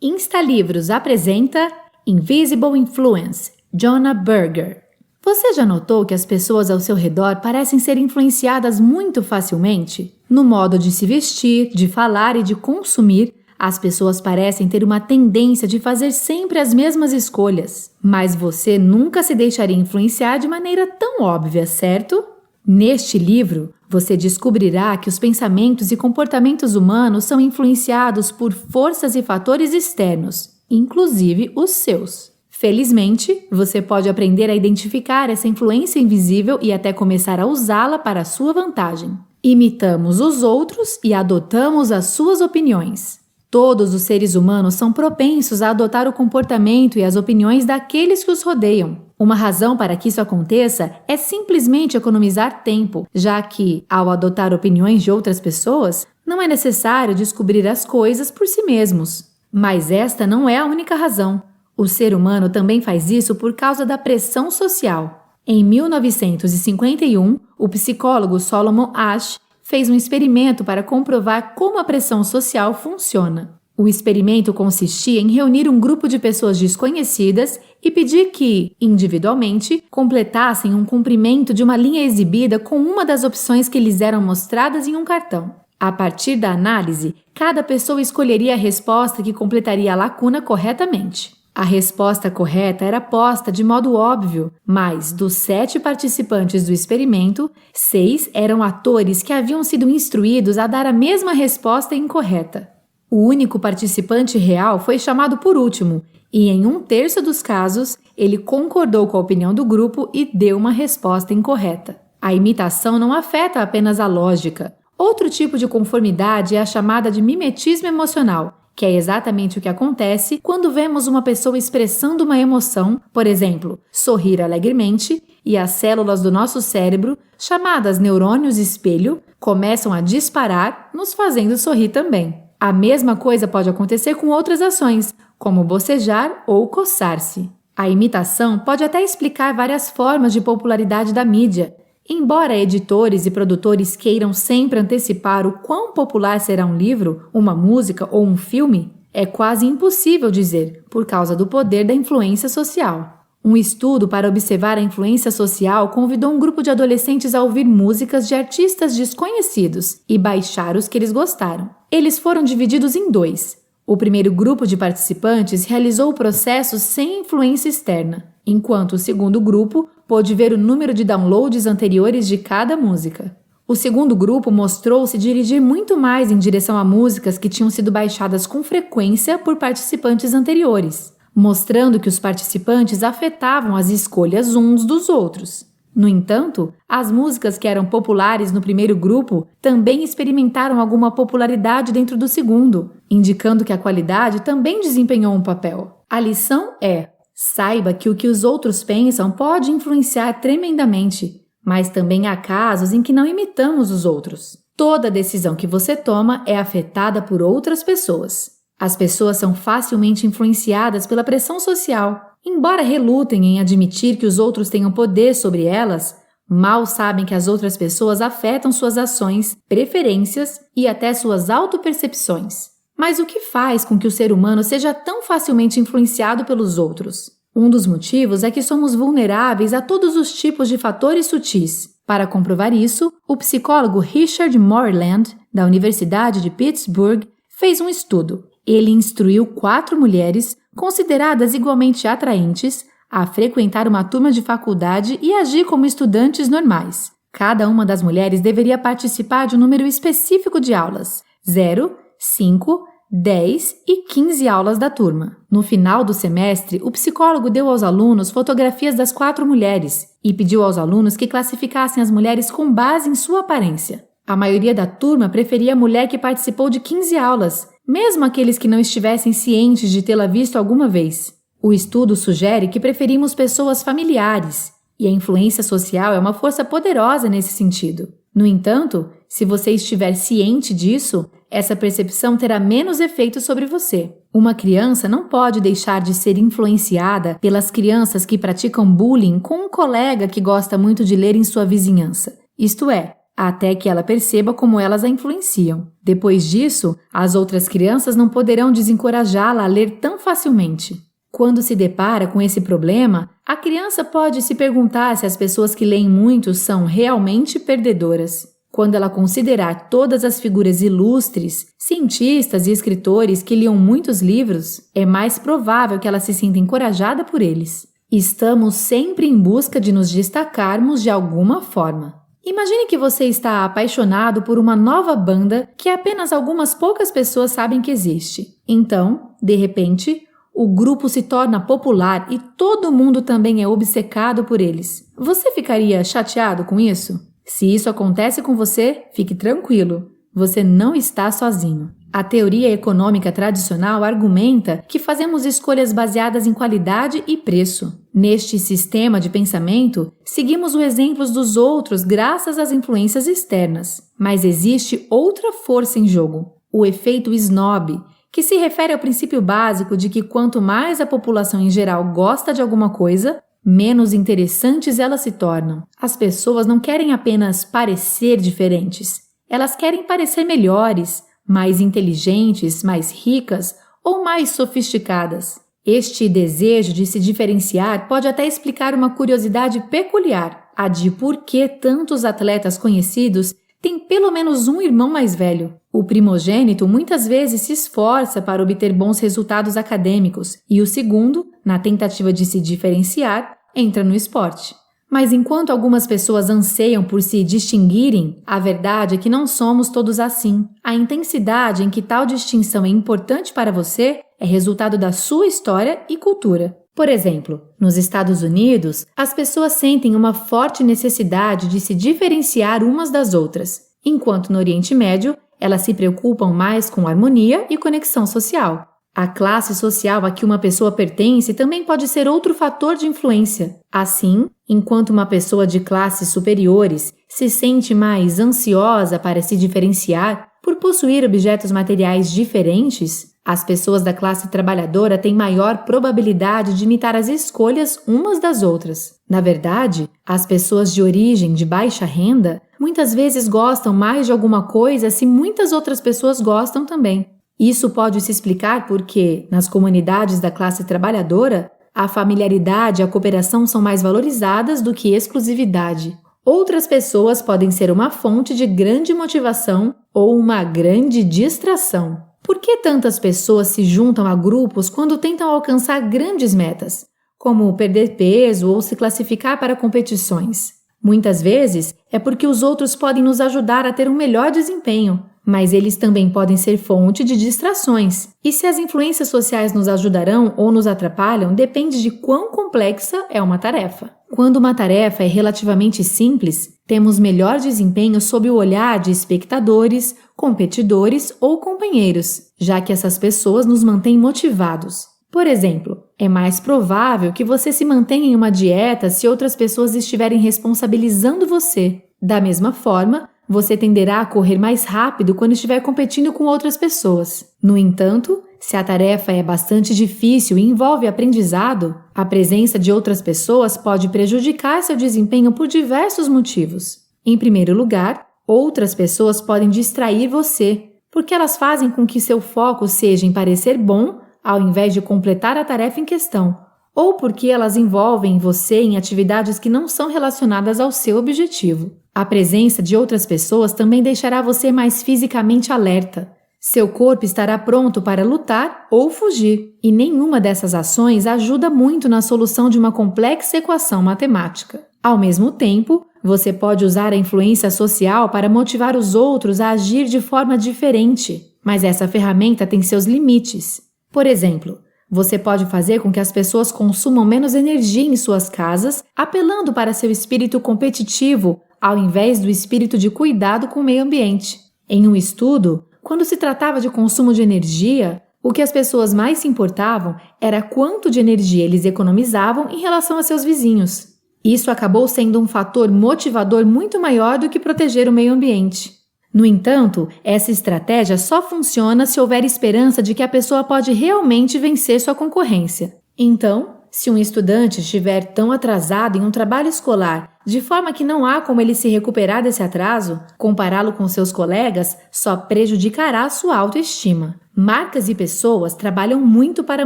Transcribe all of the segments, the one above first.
Instalivros apresenta Invisible Influence, Jonah Berger. Você já notou que as pessoas ao seu redor parecem ser influenciadas muito facilmente? No modo de se vestir, de falar e de consumir, as pessoas parecem ter uma tendência de fazer sempre as mesmas escolhas. Mas você nunca se deixaria influenciar de maneira tão óbvia, certo? Neste livro, você descobrirá que os pensamentos e comportamentos humanos são influenciados por forças e fatores externos, inclusive os seus. Felizmente, você pode aprender a identificar essa influência invisível e até começar a usá-la para a sua vantagem. Imitamos os outros e adotamos as suas opiniões. Todos os seres humanos são propensos a adotar o comportamento e as opiniões daqueles que os rodeiam. Uma razão para que isso aconteça é simplesmente economizar tempo, já que, ao adotar opiniões de outras pessoas, não é necessário descobrir as coisas por si mesmos. Mas esta não é a única razão. O ser humano também faz isso por causa da pressão social. Em 1951, o psicólogo Solomon Asch fez um experimento para comprovar como a pressão social funciona. O experimento consistia em reunir um grupo de pessoas desconhecidas e pedir que, individualmente, completassem um cumprimento de uma linha exibida com uma das opções que lhes eram mostradas em um cartão. A partir da análise, cada pessoa escolheria a resposta que completaria a lacuna corretamente. A resposta correta era posta de modo óbvio, mas dos 7 participantes do experimento, 6 eram atores que haviam sido instruídos a dar a mesma resposta incorreta. O único participante real foi chamado por último, e em 1/3 dos casos, ele concordou com a opinião do grupo e deu uma resposta incorreta. A imitação não afeta apenas a lógica. Outro tipo de conformidade é a chamada de mimetismo emocional, que é exatamente o que acontece quando vemos uma pessoa expressando uma emoção, por exemplo, sorrir alegremente, e as células do nosso cérebro, chamadas neurônios espelho, começam a disparar, nos fazendo sorrir também. A mesma coisa pode acontecer com outras ações, como bocejar ou coçar-se. A imitação pode até explicar várias formas de popularidade da mídia. Embora editores e produtores queiram sempre antecipar o quão popular será um livro, uma música ou um filme, é quase impossível dizer, por causa do poder da influência social. Um estudo para observar a influência social convidou um grupo de adolescentes a ouvir músicas de artistas desconhecidos e baixar os que eles gostaram. Eles foram divididos em 2. O primeiro grupo de participantes realizou o processo sem influência externa, enquanto o segundo grupo pôde ver o número de downloads anteriores de cada música. O segundo grupo mostrou-se dirigir muito mais em direção a músicas que tinham sido baixadas com frequência por participantes anteriores, mostrando que os participantes afetavam as escolhas uns dos outros. No entanto, as músicas que eram populares no primeiro grupo também experimentaram alguma popularidade dentro do segundo, indicando que a qualidade também desempenhou um papel. A lição é: saiba que o que os outros pensam pode influenciar tremendamente, mas também há casos em que não imitamos os outros. Toda decisão que você toma é afetada por outras pessoas. As pessoas são facilmente influenciadas pela pressão social. Embora relutem em admitir que os outros tenham poder sobre elas, mal sabem que as outras pessoas afetam suas ações, preferências e até suas autopercepções. Mas o que faz com que o ser humano seja tão facilmente influenciado pelos outros? Um dos motivos é que somos vulneráveis a todos os tipos de fatores sutis. Para comprovar isso, o psicólogo Richard Moreland, da Universidade de Pittsburgh, fez um estudo. Ele instruiu 4 mulheres, consideradas igualmente atraentes, a frequentar uma turma de faculdade e agir como estudantes normais. Cada uma das mulheres deveria participar de um número específico de aulas: 0, 5, 10 e 15 aulas da turma. No final do semestre, o psicólogo deu aos alunos fotografias das 4 mulheres e pediu aos alunos que classificassem as mulheres com base em sua aparência. A maioria da turma preferia a mulher que participou de 15 aulas, mesmo aqueles que não estivessem cientes de tê-la visto alguma vez. O estudo sugere que preferimos pessoas familiares, e a influência social é uma força poderosa nesse sentido. No entanto, se você estiver ciente disso, essa percepção terá menos efeito sobre você. Uma criança não pode deixar de ser influenciada pelas crianças que praticam bullying com um colega que gosta muito de ler em sua vizinhança. Isto é, até que ela perceba como elas a influenciam. Depois disso, as outras crianças não poderão desencorajá-la a ler tão facilmente. Quando se depara com esse problema, a criança pode se perguntar se as pessoas que leem muito são realmente perdedoras. Quando ela considerar todas as figuras ilustres, cientistas e escritores que liam muitos livros, é mais provável que ela se sinta encorajada por eles. Estamos sempre em busca de nos destacarmos de alguma forma. Imagine que você está apaixonado por uma nova banda que apenas algumas poucas pessoas sabem que existe. Então, de repente, o grupo se torna popular e todo mundo também é obcecado por eles. Você ficaria chateado com isso? Se isso acontece com você, fique tranquilo. Você não está sozinho. A teoria econômica tradicional argumenta que fazemos escolhas baseadas em qualidade e preço. Neste sistema de pensamento, seguimos os exemplos dos outros graças às influências externas. Mas existe outra força em jogo, o efeito snob, que se refere ao princípio básico de que quanto mais a população em geral gosta de alguma coisa, menos interessantes elas se tornam. As pessoas não querem apenas parecer diferentes, elas querem parecer melhores, mais inteligentes, mais ricas ou mais sofisticadas. Este desejo de se diferenciar pode até explicar uma curiosidade peculiar, a de por que tantos atletas conhecidos têm pelo menos um irmão mais velho. O primogênito muitas vezes se esforça para obter bons resultados acadêmicos e o segundo, na tentativa de se diferenciar, entra no esporte. Mas enquanto algumas pessoas anseiam por se distinguirem, a verdade é que não somos todos assim. A intensidade em que tal distinção é importante para você é resultado da sua história e cultura. Por exemplo, nos Estados Unidos, as pessoas sentem uma forte necessidade de se diferenciar umas das outras, enquanto no Oriente Médio, elas se preocupam mais com harmonia e conexão social. A classe social a que uma pessoa pertence também pode ser outro fator de influência. Assim, enquanto uma pessoa de classes superiores se sente mais ansiosa para se diferenciar por possuir objetos materiais diferentes, as pessoas da classe trabalhadora têm maior probabilidade de imitar as escolhas umas das outras. Na verdade, as pessoas de origem de baixa renda muitas vezes gostam mais de alguma coisa se muitas outras pessoas gostam também. Isso pode se explicar porque, nas comunidades da classe trabalhadora, a familiaridade e a cooperação são mais valorizadas do que exclusividade. Outras pessoas podem ser uma fonte de grande motivação ou uma grande distração. Por que tantas pessoas se juntam a grupos quando tentam alcançar grandes metas, como perder peso ou se classificar para competições? Muitas vezes é porque os outros podem nos ajudar a ter um melhor desempenho, mas eles também podem ser fonte de distrações. E se as influências sociais nos ajudarão ou nos atrapalham depende de quão complexa é uma tarefa. Quando uma tarefa é relativamente simples, temos melhor desempenho sob o olhar de espectadores, competidores ou companheiros, já que essas pessoas nos mantêm motivados. Por exemplo, é mais provável que você se mantenha em uma dieta se outras pessoas estiverem responsabilizando você. Da mesma forma, você tenderá a correr mais rápido quando estiver competindo com outras pessoas. No entanto, se a tarefa é bastante difícil e envolve aprendizado, a presença de outras pessoas pode prejudicar seu desempenho por diversos motivos. Em primeiro lugar, outras pessoas podem distrair você, porque elas fazem com que seu foco seja em parecer bom ao invés de completar a tarefa em questão, ou porque elas envolvem você em atividades que não são relacionadas ao seu objetivo. A presença de outras pessoas também deixará você mais fisicamente alerta. Seu corpo estará pronto para lutar ou fugir, e nenhuma dessas ações ajuda muito na solução de uma complexa equação matemática. Ao mesmo tempo, você pode usar a influência social para motivar os outros a agir de forma diferente, mas essa ferramenta tem seus limites. Por exemplo, você pode fazer com que as pessoas consumam menos energia em suas casas, apelando para seu espírito competitivo, ao invés do espírito de cuidado com o meio ambiente. Em um estudo, quando se tratava de consumo de energia, o que as pessoas mais se importavam era quanto de energia eles economizavam em relação a seus vizinhos. Isso acabou sendo um fator motivador muito maior do que proteger o meio ambiente. No entanto, essa estratégia só funciona se houver esperança de que a pessoa pode realmente vencer sua concorrência. Então, se um estudante estiver tão atrasado em um trabalho escolar de forma que não há como ele se recuperar desse atraso. Compará-lo com seus colegas só prejudicará sua autoestima. Marcas e pessoas trabalham muito para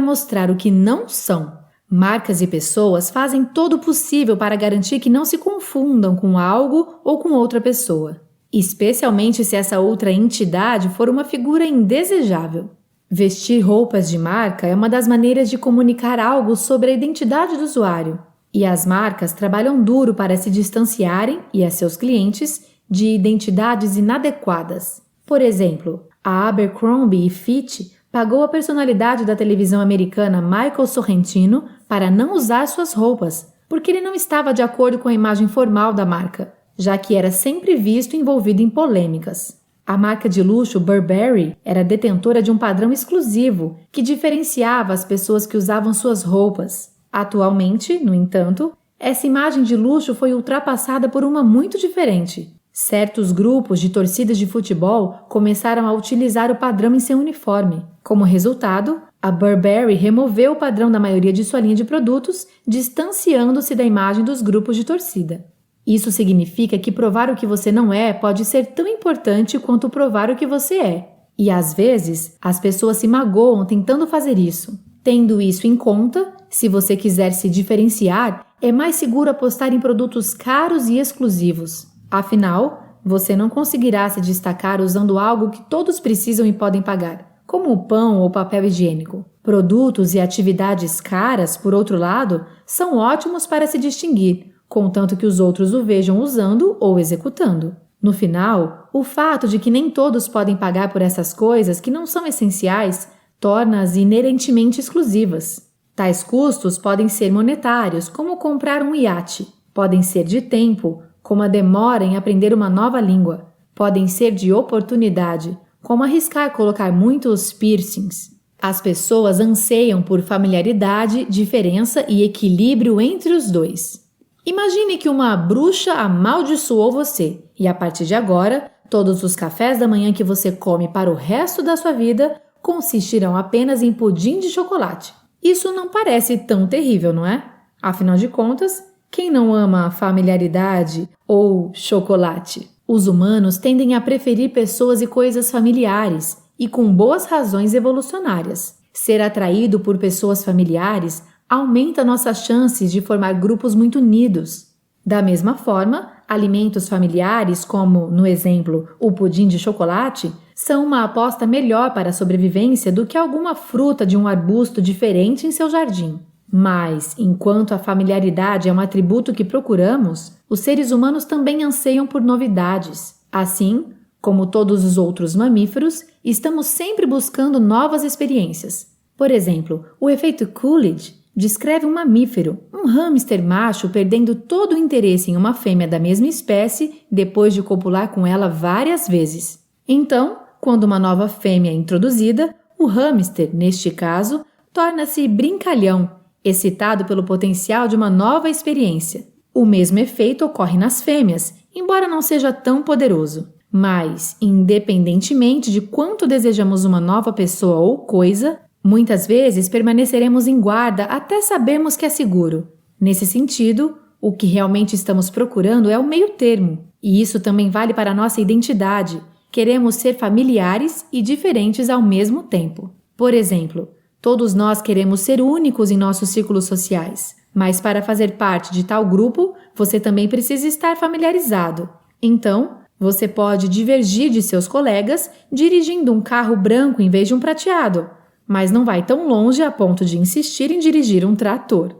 mostrar o que não são. Marcas e pessoas fazem todo o possível para garantir que não se confundam com algo ou com outra pessoa, especialmente se essa outra entidade for uma figura indesejável. Vestir roupas de marca é uma das maneiras de comunicar algo sobre a identidade do usuário, e as marcas trabalham duro para se distanciarem, e a seus clientes, de identidades inadequadas. Por exemplo, a Abercrombie Fitch pagou a personalidade da televisão americana Michael Sorrentino para não usar suas roupas, porque ele não estava de acordo com a imagem formal da marca, já que era sempre visto envolvido em polêmicas. A marca de luxo Burberry era detentora de um padrão exclusivo que diferenciava as pessoas que usavam suas roupas. Atualmente, no entanto, essa imagem de luxo foi ultrapassada por uma muito diferente. Certos grupos de torcidas de futebol começaram a utilizar o padrão em seu uniforme. Como resultado, a Burberry removeu o padrão da maioria de sua linha de produtos, distanciando-se da imagem dos grupos de torcida. Isso significa que provar o que você não é pode ser tão importante quanto provar o que você é. E às vezes, as pessoas se magoam tentando fazer isso. Tendo isso em conta, se você quiser se diferenciar, é mais seguro apostar em produtos caros e exclusivos. Afinal, você não conseguirá se destacar usando algo que todos precisam e podem pagar, como o pão ou papel higiênico. Produtos e atividades caras, por outro lado, são ótimos para se distinguir, contanto que os outros o vejam usando ou executando. No final, o fato de que nem todos podem pagar por essas coisas que não são essenciais torna-as inerentemente exclusivas. Tais custos podem ser monetários, como comprar um iate, podem ser de tempo, como a demora em aprender uma nova língua, podem ser de oportunidade, como arriscar colocar muitos piercings. As pessoas anseiam por familiaridade, diferença e equilíbrio entre os dois. Imagine que uma bruxa amaldiçoou você e, a partir de agora, todos os cafés da manhã que você come para o resto da sua vida consistirão apenas em pudim de chocolate. Isso não parece tão terrível, não é? Afinal de contas, quem não ama familiaridade ou chocolate? Os humanos tendem a preferir pessoas e coisas familiares e com boas razões evolucionárias. Ser atraído por pessoas familiares aumenta nossas chances de formar grupos muito unidos. Da mesma forma, alimentos familiares, como, no exemplo, o pudim de chocolate, são uma aposta melhor para a sobrevivência do que alguma fruta de um arbusto diferente em seu jardim. Mas, enquanto a familiaridade é um atributo que procuramos, os seres humanos também anseiam por novidades. Assim, como todos os outros mamíferos, estamos sempre buscando novas experiências. Por exemplo, o efeito Coolidge descreve um mamífero, um hamster macho perdendo todo o interesse em uma fêmea da mesma espécie depois de copular com ela várias vezes. Então, quando uma nova fêmea é introduzida, o hamster, neste caso, torna-se brincalhão, excitado pelo potencial de uma nova experiência. O mesmo efeito ocorre nas fêmeas, embora não seja tão poderoso. Mas, independentemente de quanto desejamos uma nova pessoa ou coisa, muitas vezes permaneceremos em guarda até sabermos que é seguro. Nesse sentido, o que realmente estamos procurando é o meio termo, e isso também vale para a nossa identidade. Queremos ser familiares e diferentes ao mesmo tempo. Por exemplo, todos nós queremos ser únicos em nossos círculos sociais, mas para fazer parte de tal grupo, você também precisa estar familiarizado. Então, você pode divergir de seus colegas dirigindo um carro branco em vez de um prateado, mas não vai tão longe a ponto de insistir em dirigir um trator.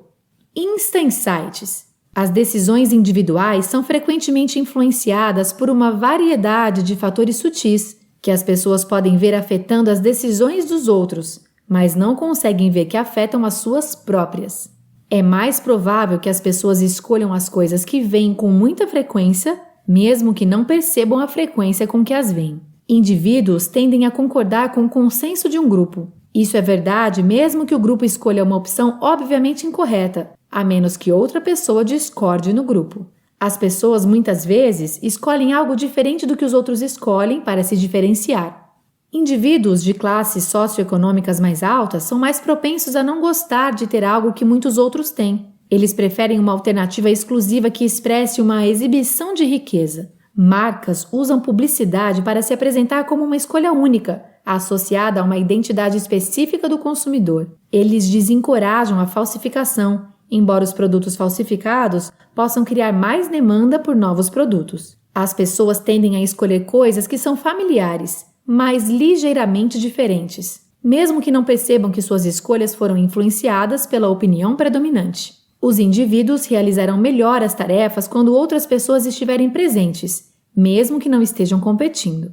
Insta Insights. As decisões individuais são frequentemente influenciadas por uma variedade de fatores sutis que as pessoas podem ver afetando as decisões dos outros, mas não conseguem ver que afetam as suas próprias. É mais provável que as pessoas escolham as coisas que veem com muita frequência, mesmo que não percebam a frequência com que as veem. Indivíduos tendem a concordar com o consenso de um grupo. Isso é verdade mesmo que o grupo escolha uma opção obviamente incorreta, a menos que outra pessoa discorde no grupo. As pessoas muitas vezes escolhem algo diferente do que os outros escolhem para se diferenciar. Indivíduos de classes socioeconômicas mais altas são mais propensos a não gostar de ter algo que muitos outros têm. Eles preferem uma alternativa exclusiva que expresse uma exibição de riqueza. Marcas usam publicidade para se apresentar como uma escolha única, associada a uma identidade específica do consumidor. Eles desencorajam a falsificação, embora os produtos falsificados possam criar mais demanda por novos produtos. As pessoas tendem a escolher coisas que são familiares, mas ligeiramente diferentes, mesmo que não percebam que suas escolhas foram influenciadas pela opinião predominante. Os indivíduos realizarão melhor as tarefas quando outras pessoas estiverem presentes, mesmo que não estejam competindo.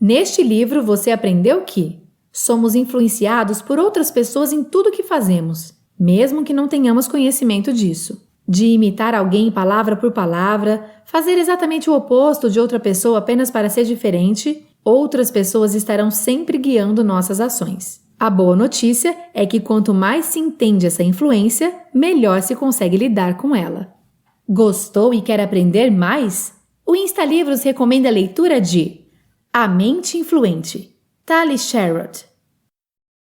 Neste livro, você aprendeu que somos influenciados por outras pessoas em tudo que fazemos, mesmo que não tenhamos conhecimento disso. De imitar alguém palavra por palavra, fazer exatamente o oposto de outra pessoa apenas para ser diferente, outras pessoas estarão sempre guiando nossas ações. A boa notícia é que quanto mais se entende essa influência, melhor se consegue lidar com ela. Gostou e quer aprender mais? O Instalivros recomenda a leitura de A Mente Influente, Tali Sharot.